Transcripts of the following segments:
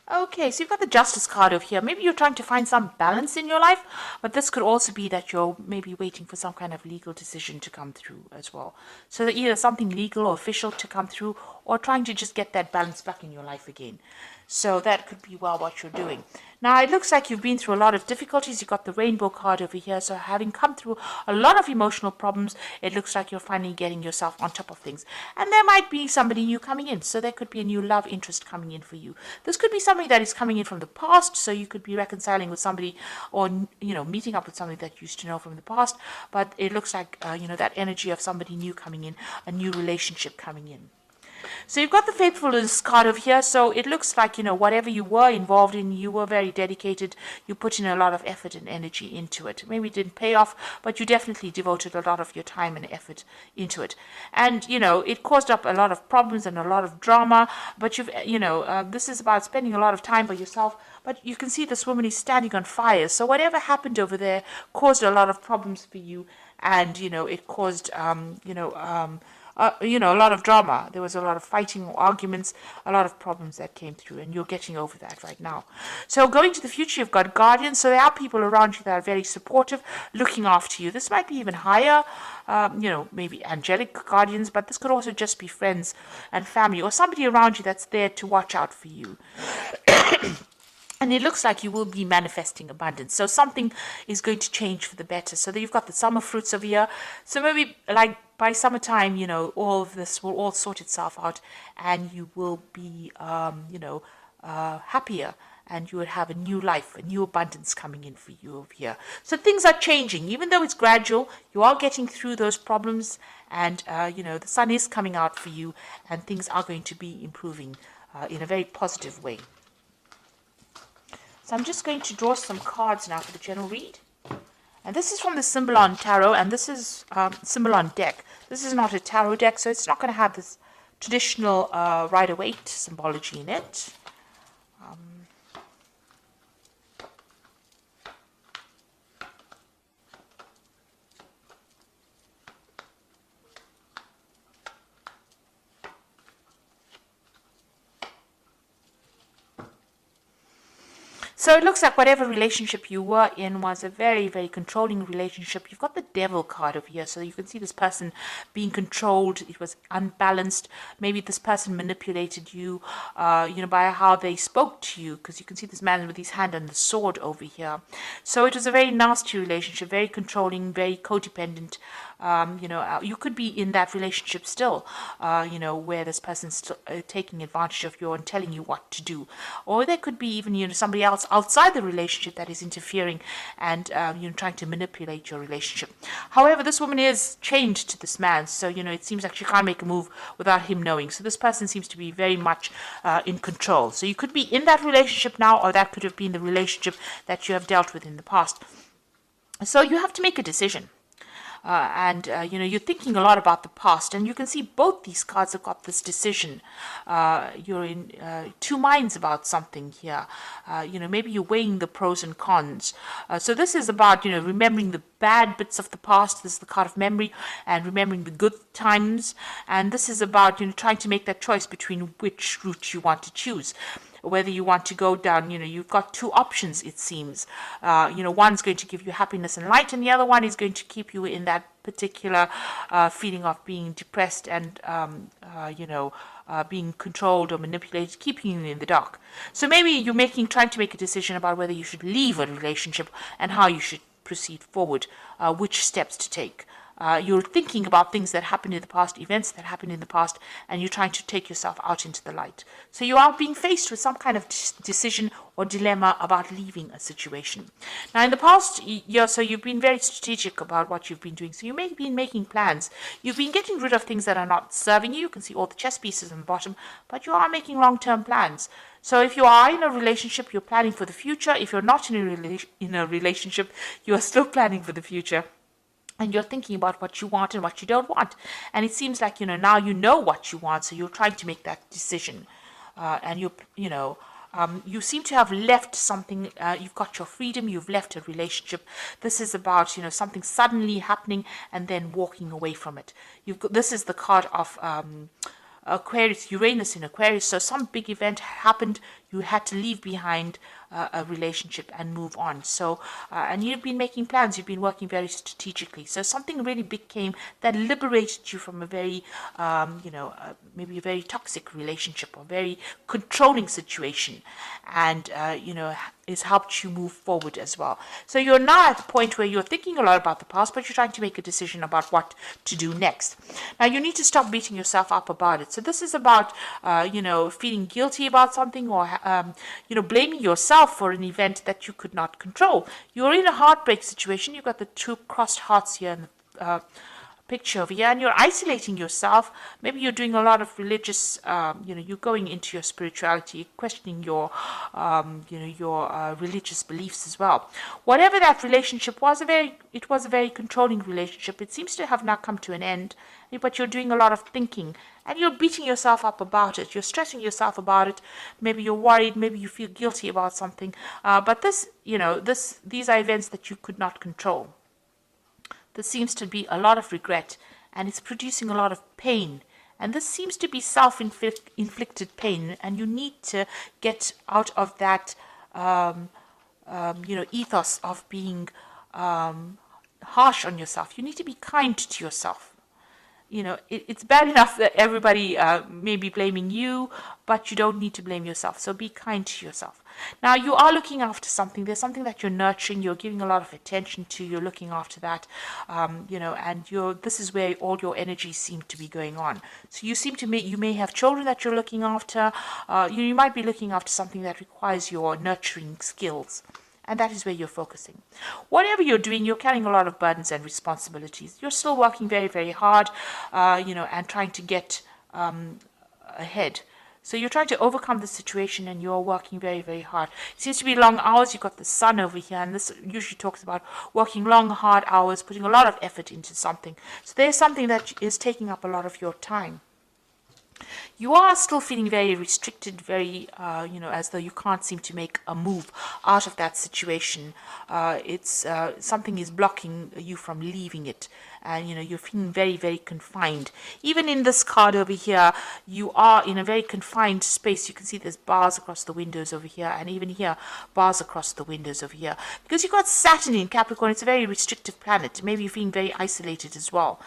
Okay, so you've got the Justice card over here. Maybe you're trying to find some balance in your life, but this could also be that you're maybe waiting for some kind of legal decision to come through as well. So that either something legal or official to come through, or trying to just get that balance back in your life again. So that could be well what you're doing. Now it looks like you've been through a lot of difficulties. You've got the rainbow card over here. So having come through a lot of emotional problems, it looks like you're finally getting yourself on top of things. And there might be somebody new coming in. So there could be a new love interest coming in for you. This could be somebody that is coming in from the past. So you could be reconciling with somebody, or, meeting up with somebody that you used to know from the past. But it looks like, that energy of somebody new coming in, a new relationship coming in. So you've got the faithfulness card over here. So it looks like, whatever you were involved in, you were very dedicated. You put in a lot of effort and energy into it. Maybe it didn't pay off, but you definitely devoted a lot of your time and effort into it. And, it caused up a lot of problems and a lot of drama. But this is about spending a lot of time by yourself. But you can see this woman is standing on fire. So whatever happened over there caused a lot of problems for you. And, it caused, a lot of drama. There was a lot of fighting, arguments, a lot of problems that came through, and you're getting over that right now. So going to the future, you've got guardians. So there are people around you that are very supportive, looking after you. This might be even higher, maybe angelic guardians, but this could also just be friends and family, or somebody around you that's there to watch out for you. And it looks like you will be manifesting abundance. So something is going to change for the better. So that you've got the summer fruits over here. So maybe like by summertime, all of this will all sort itself out, and you will be, happier, and you will have a new life, a new abundance coming in for you over here. So things are changing, even though it's gradual. You are getting through those problems, and the sun is coming out for you, and things are going to be improving in a very positive way. So I'm just going to draw some cards now for the general read. And this is from the Symbolon Tarot, and this is Symbolon deck. This is not a tarot deck, so it's not going to have this traditional Rider-Waite symbology in it. So it looks like whatever relationship you were in was a very, very controlling relationship. You've got the Devil card over here, so you can see this person being controlled. It was unbalanced. Maybe this person manipulated you, by how they spoke to you, because you can see this man with his hand on the sword over here. So it was a very nasty relationship, very controlling, very codependent. You could be in that relationship still, where this person's still taking advantage of you and telling you what to do. Or there could be even, somebody else outside the relationship that is interfering and, trying to manipulate your relationship. However, this woman is chained to this man, so, it seems like she can't make a move without him knowing. So this person seems to be very much in control. So you could be in that relationship now, or that could have been the relationship that you have dealt with in the past. So you have to make a decision. You're thinking a lot about the past, and you can see both these cards have got this decision. You're in two minds about something here. Maybe you're weighing the pros and cons. So this is about, remembering the bad bits of the past. This is the card of memory, and remembering the good times. And this is about, trying to make that choice between which route you want to choose. Whether you want to go down, you've got two options, it seems. One's going to give you happiness and light, and the other one is going to keep you in that particular feeling of being depressed and, being controlled or manipulated, keeping you in the dark. So maybe you're trying to make a decision about whether you should leave a relationship and how you should proceed forward, which steps to take. You're thinking about things that happened in the past, events that happened in the past, and you're trying to take yourself out into the light. So you are being faced with some kind of decision or dilemma about leaving a situation. Now, in the past year, so you've been very strategic about what you've been doing. So you may have been making plans. You've been getting rid of things that are not serving you. You can see all the chess pieces on the bottom, but you are making long-term plans. So if you are in a relationship, you're planning for the future. If you're not in a relationship, you are still planning for the future. And you're thinking about what you want and what you don't want. And it seems like, now you know what you want, so you're trying to make that decision. You seem to have left something. You've got your freedom, you've left a relationship. This is about, something suddenly happening and then walking away from it. This is the card of Aquarius, Uranus in Aquarius. So some big event happened. You had to leave behind a relationship and move on. So, and you've been making plans. You've been working very strategically. So something really big came that liberated you from a very, maybe a very toxic relationship or very controlling situation, and it's helped you move forward as well. So you're now at the point where you're thinking a lot about the past, but you're trying to make a decision about what to do next. Now you need to stop beating yourself up about it. So this is about, feeling guilty about something, or, blaming yourself for an event that you could not control. You're in a heartbreak situation. You've got the two crossed hearts here in the picture over here, and you're isolating yourself. Maybe you're doing a lot of religious, you're going into your spirituality, questioning your religious beliefs as well. Whatever that relationship was, it was a very controlling relationship. It seems to have now come to an end, but you're doing a lot of thinking, and you're beating yourself up about it. You're stressing yourself about it. Maybe you're worried. Maybe you feel guilty about something. But these are events that you could not control. There seems to be a lot of regret, and it's producing a lot of pain. And this seems to be self-inflicted pain, and you need to get out of that, ethos of being harsh on yourself. You need to be kind to yourself. It's bad enough that everybody may be blaming you, but you don't need to blame yourself. So be kind to yourself. Now, you are looking after something. There's something that you're nurturing. You're giving a lot of attention to. You're looking after that, and this is where all your energies seem to be going on. So you may have children that you're looking after. You might be looking after something that requires your nurturing skills. And that is where you're focusing. Whatever you're doing, you're carrying a lot of burdens and responsibilities. You're still working very, very hard, and trying to get ahead. So you're trying to overcome the situation, and you're working very, very hard. It seems to be long hours. You've got the sun over here, and this usually talks about working long, hard hours, putting a lot of effort into something. So there's something that is taking up a lot of your time. You are still feeling very restricted, very, as though you can't seem to make a move out of that situation. Something is blocking you from leaving it. And, you're feeling very, very confined. Even in this card over here, you are in a very confined space. You can see there's bars across the windows over here. And even here, bars across the windows over here. Because you've got Saturn in Capricorn. It's a very restrictive planet. Maybe you're feeling very isolated as well.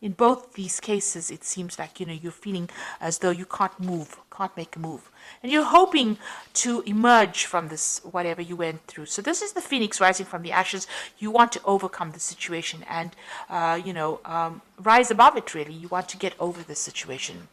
In both these cases, it seems like, you're feeling as though you can't make a move. And you're hoping to emerge from this, whatever you went through. So this is the phoenix rising from the ashes. You want to overcome the situation and, rise above it, really. You want to get over this situation.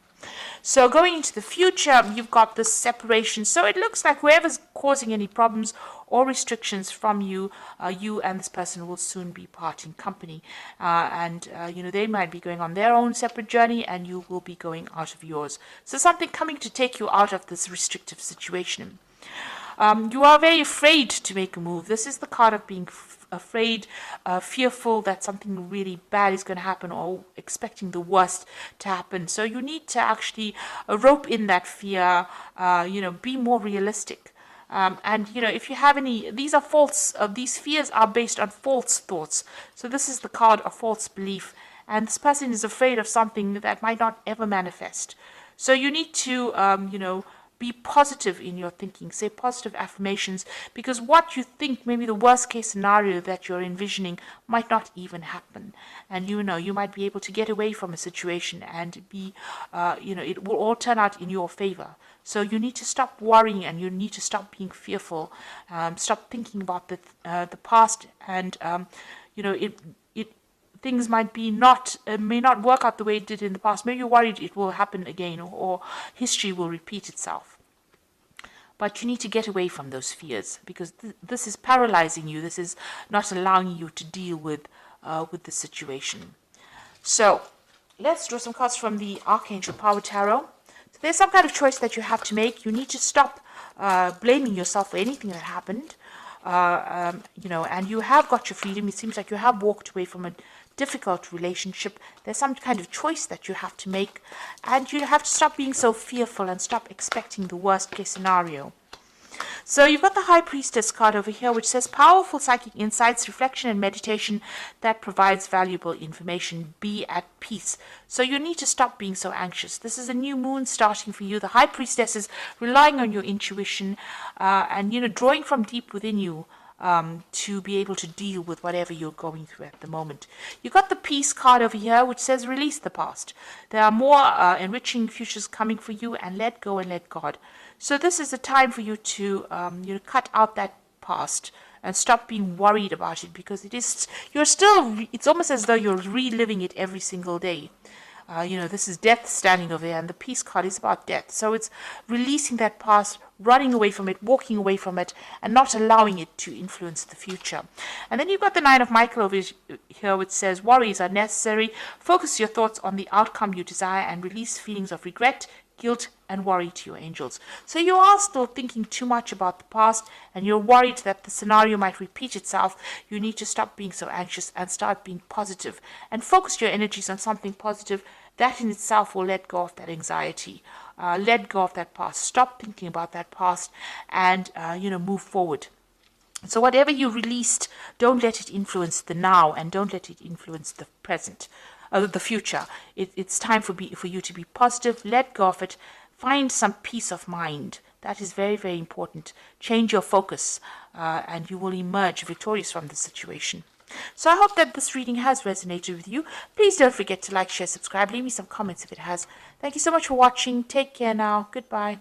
So going into the future, you've got this separation. So it looks like whoever's causing any problems or restrictions from you, you and this person will soon be parting company. They might be going on their own separate journey, and you will be going out of yours. So something coming to take you out of this restrictive situation. You are very afraid to make a move. This is the card of being afraid, fearful that something really bad is going to happen, or expecting the worst to happen. So you need to actually rope in that fear, be more realistic. If you have any, these are false, these fears are based on false thoughts. So this is the card of false belief. And this person is afraid of something that might not ever manifest. So you need to, be positive in your thinking, say positive affirmations, because what you think, maybe the worst case scenario that you're envisioning, might not even happen. And you might be able to get away from a situation and be, it will all turn out in your favor. So you need to stop worrying, and you need to stop being fearful, stop thinking about the past, and, things may not work out the way it did in the past. Maybe you're worried it will happen again, or history will repeat itself. But you need to get away from those fears, because this is paralyzing you. This is not allowing you to deal with the situation. So let's draw some cards from the Archangel Power Tarot. So there's some kind of choice that you have to make. You need to stop blaming yourself for anything that happened. And you have got your freedom. It seems like you have walked away from a difficult relationship. There's some kind of choice that you have to make, and you have to stop being so fearful and stop expecting the worst case scenario. So you've got the High Priestess card over here, which says powerful psychic insights, reflection, and meditation that provides valuable information. Be at peace. So you need to stop being so anxious. This is a new moon starting for you. The High Priestess is relying on your intuition and, drawing from deep within you to be able to deal with whatever you're going through at the moment. You've got the Peace card over here, which says release the past. There are more enriching futures coming for you, and let go and let God. So this is a time for you to cut out that past and stop being worried about it, because it's almost as though you're reliving it every single day. This is death standing over there, and the Peace card is about death. So it's releasing that past, running away from it, walking away from it, and not allowing it to influence the future. And then you've got the Nine of Michael over here, which says worries are necessary. Focus your thoughts on the outcome you desire and release feelings of regret, guilt, and worry to your angels. So you are still thinking too much about the past, and you're worried that the scenario might repeat itself. You need to stop being so anxious and start being positive and focus your energies on something positive. That in itself will let go of that anxiety, let go of that past, stop thinking about that past, and move forward. So whatever you released, don't let it influence the now, and don't let it influence the present, the future. It's time for you to be positive. Let go of it. Find some peace of mind. That is very, very important. Change your focus, and you will emerge victorious from the situation. So I hope that this reading has resonated with you. Please don't forget to like, share, subscribe. Leave me some comments if it has. Thank you so much for watching. Take care now. Goodbye.